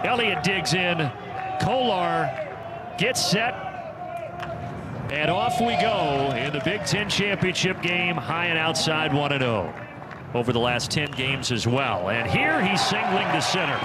Elliott digs in. Kolar gets set. And off we go in the Big Ten championship game, high and outside 1-0 over the last 10 games as well. And here he's singling to center.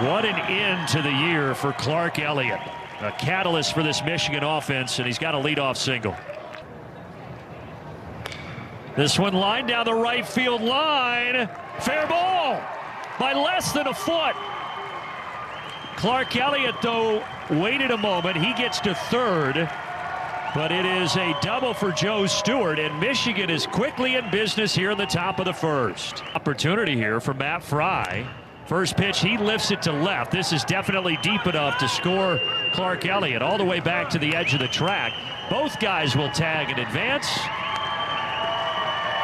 What an end to the year for Clark Elliott. A catalyst for this Michigan offense, and he's got a leadoff single. This one lined down the right field line. Fair ball by less than a foot. Clark Elliott, though, waited a moment. He gets to third, but it is a double for Joe Stewart, and Michigan is quickly in business here in the top of the first. Opportunity here for Matt Fry. First pitch, he lifts it to left. This is definitely deep enough to score Clark Elliott all the way back to the edge of the track. Both guys will tag in advance.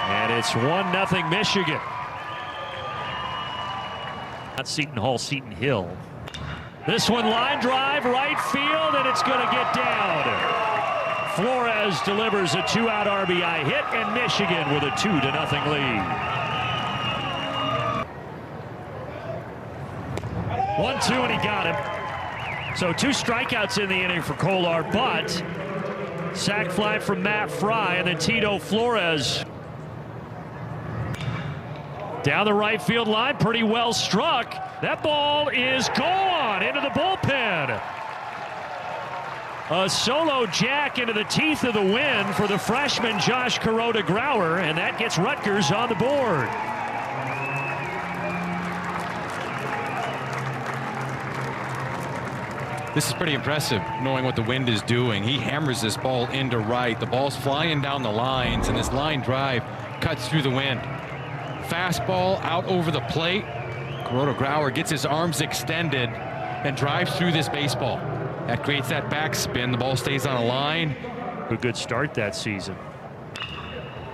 And it's 1-0 Michigan. Not Seton Hall, Seton Hill. This one line drive, right field, and it's going to get down. Flores delivers a 2-out RBI hit, and Michigan with a 2-0 lead. 1-2, and he got him. So 2 strikeouts in the inning for Kolar, but sac fly from Matt Fry, and then Tito Flores. Down the right field line, pretty well struck. That ball is gone into the bullpen. A solo jack into the teeth of the wind for the freshman Josh Kuroda-Grauer, and that gets Rutgers on the board. This is pretty impressive, knowing what the wind is doing. He hammers this ball into right. The ball's flying down the lines, and this line drive cuts through the wind. Fastball out over the plate. Kuroda-Grauer gets his arms extended and drives through this baseball. That creates that backspin. The ball stays on a line. A good start that season.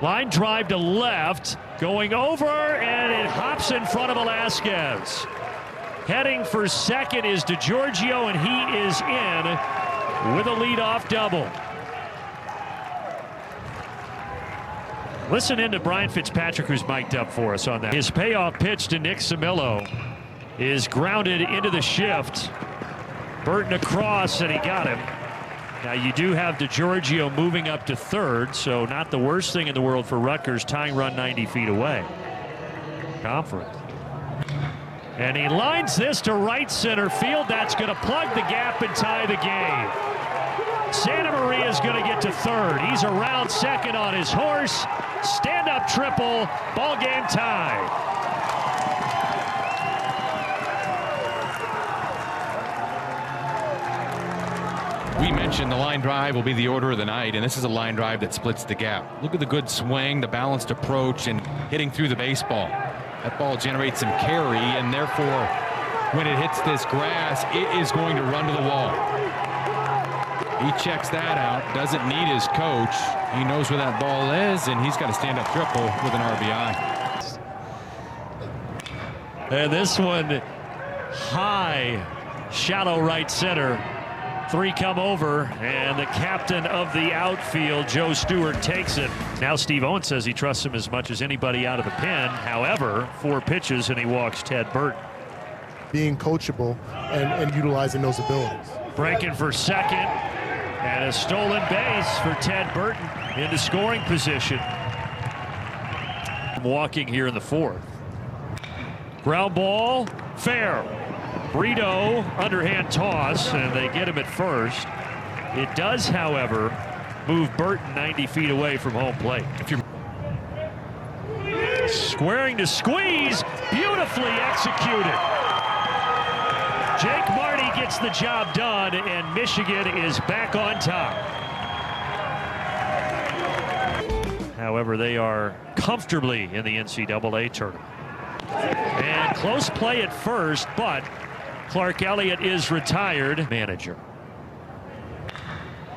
Line drive to left, going over, and it hops in front of Velasquez. Heading for second is DeGiorgio, and he is in with a leadoff double. Listen in to Brian Fitzpatrick, who's mic'd up for us on that. His payoff pitch to Nick Samillo is grounded into the shift. Burton across, and he got him. Now you do have DeGiorgio moving up to third, so not the worst thing in the world for Rutgers, tying run 90 feet away. Conference. And he lines this to right center field. That's going to plug the gap and tie the game. Santa Maria is going to get to third. He's around second on his horse. Stand-up triple. Ball game tie. We mentioned the line drive will be the order of the night, and this is a line drive that splits the gap. Look at the good swing, the balanced approach, and hitting through the baseball. That ball generates some carry, and therefore, when it hits this grass, it is going to run to the wall. He checks that out, doesn't need his coach. He knows where that ball is, and he's got a stand-up triple with an RBI. And this one, high, shallow right center. 3 come over, and the captain of the outfield, Joe Stewart, takes it. Now Steve Owens says he trusts him as much as anybody out of the pen. However, 4 pitches, and he walks Ted Burton. Being coachable and utilizing those abilities. Breaking for second, and a stolen base for Ted Burton into scoring position. Walking here in the 4th. Ground ball, fair. Brito, underhand toss, and they get him at first. It does, however, move Burton 90 feet away from home plate. Squaring to squeeze, beautifully executed. Jake Marty gets the job done, and Michigan is back on top. However, they are comfortably in the NCAA tournament. And close play at first, but Clark Elliott is retired. Manager.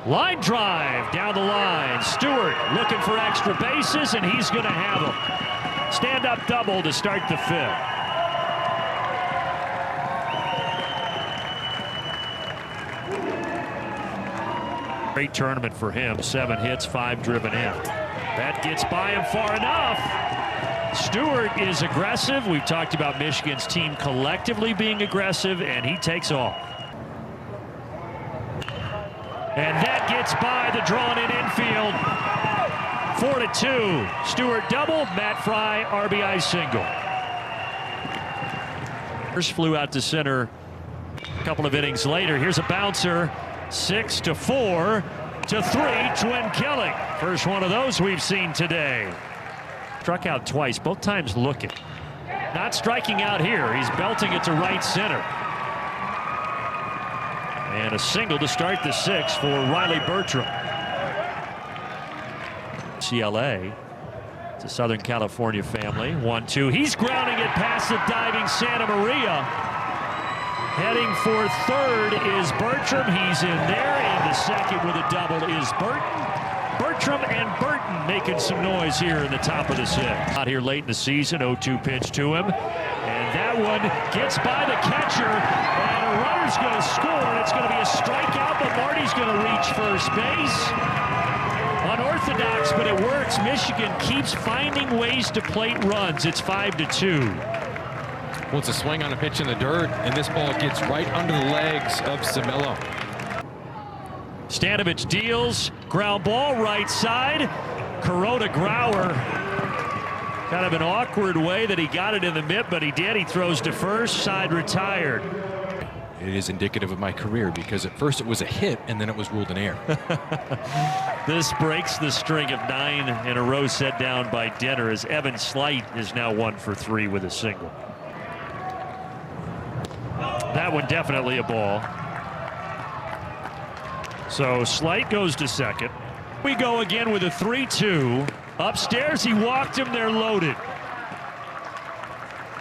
Line drive down the line. Stewart looking for extra bases, and he's going to have them. Stand-up double to start the 5th. Great tournament for him. 7 hits, 5 driven in. That gets by him far enough. Stewart is aggressive. We've talked about Michigan's team collectively being aggressive, and he takes off. And that gets by the drawn-in infield. 4-2. Stewart double, Matt Fry RBI single. First flew out to center a couple of innings later. Here's a bouncer. 6-4 to 3. Twin killing. First one of those we've seen today. Struck out twice, both times looking. Not striking out here. He's belting it to right center. And a single to start the sixth for Riley Bertram. CLA. It's a Southern California family. 1-2. He's grounding it past the diving Santa Maria. Heading for third is Bertram. He's in there. And the second with a double is Burton. Bertram and Burton making some noise here in the top of the sixth. Out here late in the season, 0-2 pitch to him. And that one gets by the catcher. And a runner's going to score. And it's going to be a strikeout, but Marty's going to reach first base. Unorthodox, but it works. Michigan keeps finding ways to plate runs. It's 5-2. Well, it's a swing on a pitch in the dirt, and this ball gets right under the legs of Samillo. Stanovich deals, ground ball right side. Kuroda Grauer, kind of an awkward way that he got it in the mitt, but he did. He throws to first, side retired. It is indicative of my career because at first it was a hit and then it was ruled an error. This breaks the string of 9 in a row set down by Denner as Evan Slight is now 1 for 3 with a single. That one definitely a ball. So Slight goes to second. We go again with a 3-2. Upstairs, he walked him. They're loaded.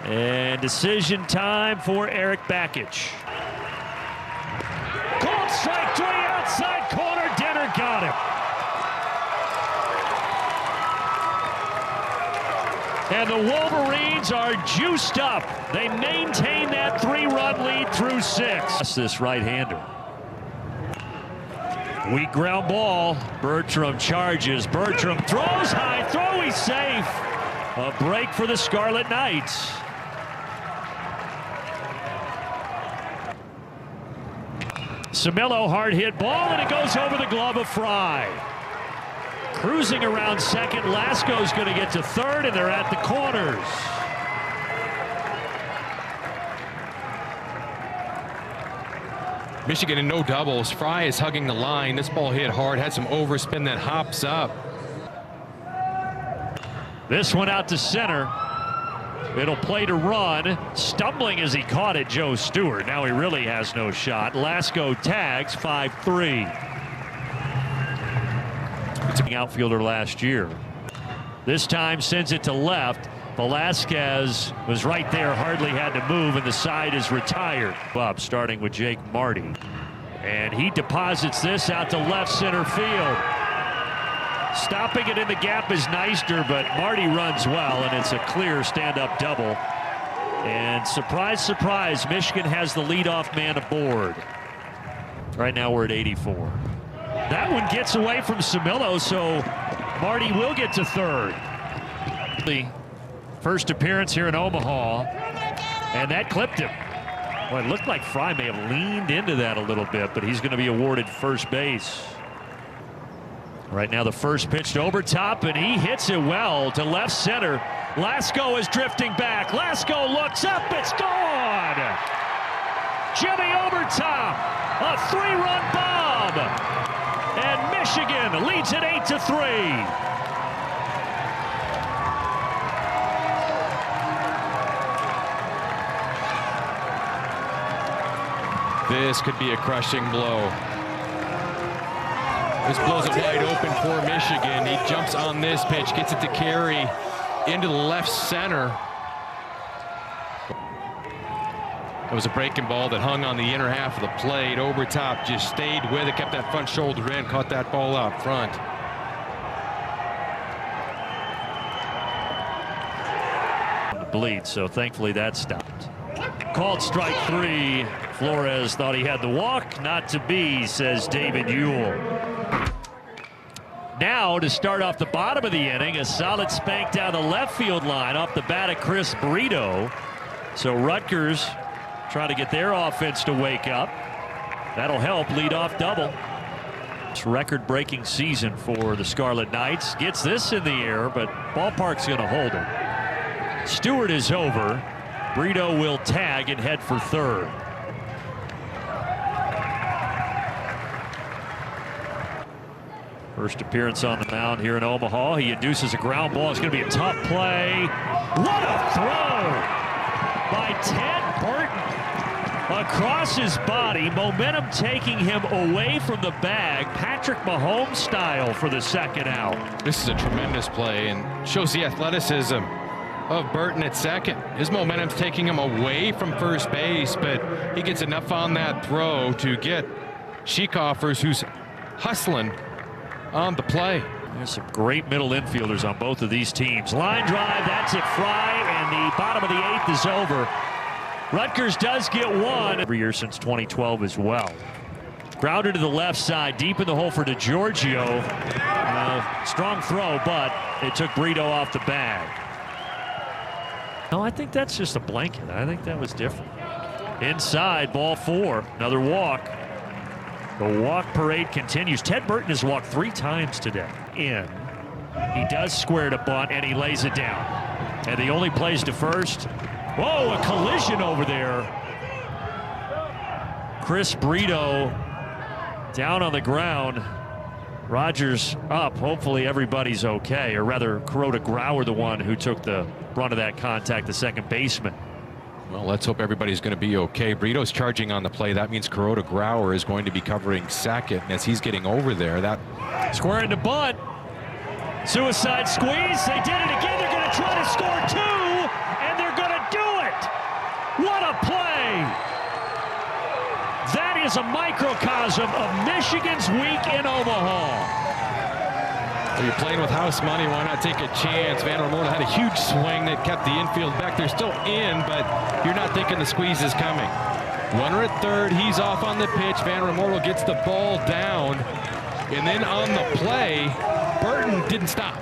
And decision time for Eric Bakich. Called strike 3 outside corner. Denner got him. And the Wolverines are juiced up. They maintain that 3-run lead through 6. This right-hander. Weak ground ball. Bertram charges. Bertram throws high. Throw, he's safe. A break for the Scarlet Knights. Samillo, hard hit ball, and it goes over the glove of Fry. Cruising around second. Lasco's going to get to third, and they're at the corners. Michigan in no doubles. Fry is hugging the line. This ball hit hard, had some overspin that hops up. This one out to center. It'll play to run. Stumbling as he caught it, Joe Stewart. Now he really has no shot. Lasco tags 5-3. It's an outfielder last year. This time sends it to left. Velasquez was right there, hardly had to move, and the side is retired. Up, starting with Jake Marty. And he deposits this out to left center field. Stopping it in the gap is Neister, but Marty runs well, and it's a clear stand-up double. And surprise, surprise, Michigan has the leadoff man aboard. Right now we're at 84. That one gets away from Samillo, so Marty will get to third. The first appearance here in Omaha, and that clipped him. Well, it looked like Fry may have leaned into that a little bit, but he's going to be awarded first base. Right now the first pitch to Obertop, and he hits it well to left center. Lasco is drifting back. Lasco looks up, it's gone! Jimmy Obertop, a 3-run bomb! And Michigan leads it 8-3. This could be a crushing blow. This blows it wide open for Michigan. He jumps on this pitch, gets it to Carey into the left center. It was a breaking ball that hung on the inner half of the plate. Obertop just stayed with it, kept that front shoulder in, caught that ball out front. Bleed, so thankfully that stopped. Called strike 3. Flores thought he had the walk. Not to be, says David Ewell. now to start off the bottom of the inning. A solid spank down the left field line off the bat of Chris Brito. So Rutgers trying to get their offense to wake up. That'll help. Leadoff double. It's record-breaking season for the Scarlet Knights. Gets this in the air, but ballpark's going to hold it. Stewart is over. Brito will tag and head for third. First appearance on the mound here in Omaha. He induces a ground ball. It's going to be a tough play. What a throw by Ted Burton. Across his body, momentum taking him away from the bag. Patrick Mahomes style for the second out. This is a tremendous play and shows the athleticism of Burton at second. His momentum's taking him away from first base, but he gets enough on that throw to get Sheikoffers, who's hustling on the play. There's some great middle infielders on both of these teams. Line drive, that's it, Fry, and the bottom of the eighth is over. Rutgers does get one. Every year since 2012 as well. Grounded to the left side, deep in the hole for DiGiorgio. Strong throw, but it took Brito off the bag. No, I think that's just a blanket. I think that was different. Inside, ball four, another walk. The walk parade continues. Ted Burton has walked 3 times today. He does square to bunt, and he lays it down. And the only plays to first. Whoa, a collision over there. Chris Brito down on the ground. Rogers up. Hopefully everybody's okay. Or rather, Kuroda Grauer, the one who took the brunt of that contact, the second baseman. Well, let's hope everybody's going to be okay. Brito's charging on the play. That means Kuroda Grauer is going to be covering second. And as he's getting over there, that square into bunt. Suicide squeeze. They did it again. They're going to try to score 2, and they're going to do it. What a play. That is a microcosm of Michigan's week in Omaha. If you're playing with house money, why not take a chance? Van Ramona had a huge swing that kept the infield back. They're still in, but you're not thinking the squeeze is coming. Runner at third, he's off on the pitch. Van Ramona gets the ball down, and then on the play, Burton didn't stop.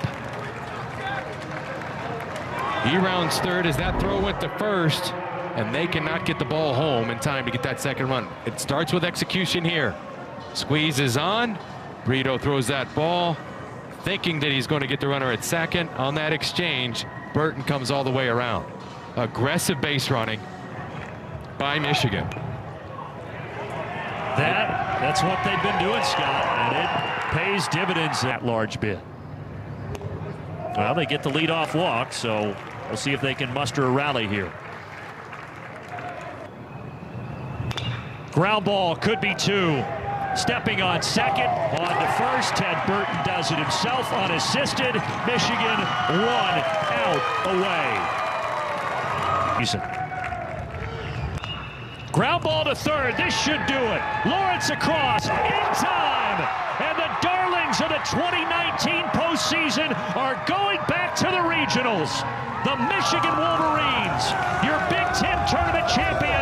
He rounds third as that throw went to first, and they cannot get the ball home in time to get that second run. It starts with execution here. Squeeze is on. Brito throws that ball, thinking that he's going to get the runner at second. On that exchange, Burton comes all the way around. Aggressive base running by Michigan. That's what they've been doing, Scott, and it pays dividends, that large bid. Well, they get the leadoff walk, so we'll see if they can muster a rally here. Ground ball could be 2. Stepping on second, on to first. Ted Burton does it himself, unassisted. Michigan 1 out away. Ground ball to third. This should do it. Lawrence across in time. And the darlings of the 2019 postseason are going back to the regionals. The Michigan Wolverines, your Big Ten tournament champions.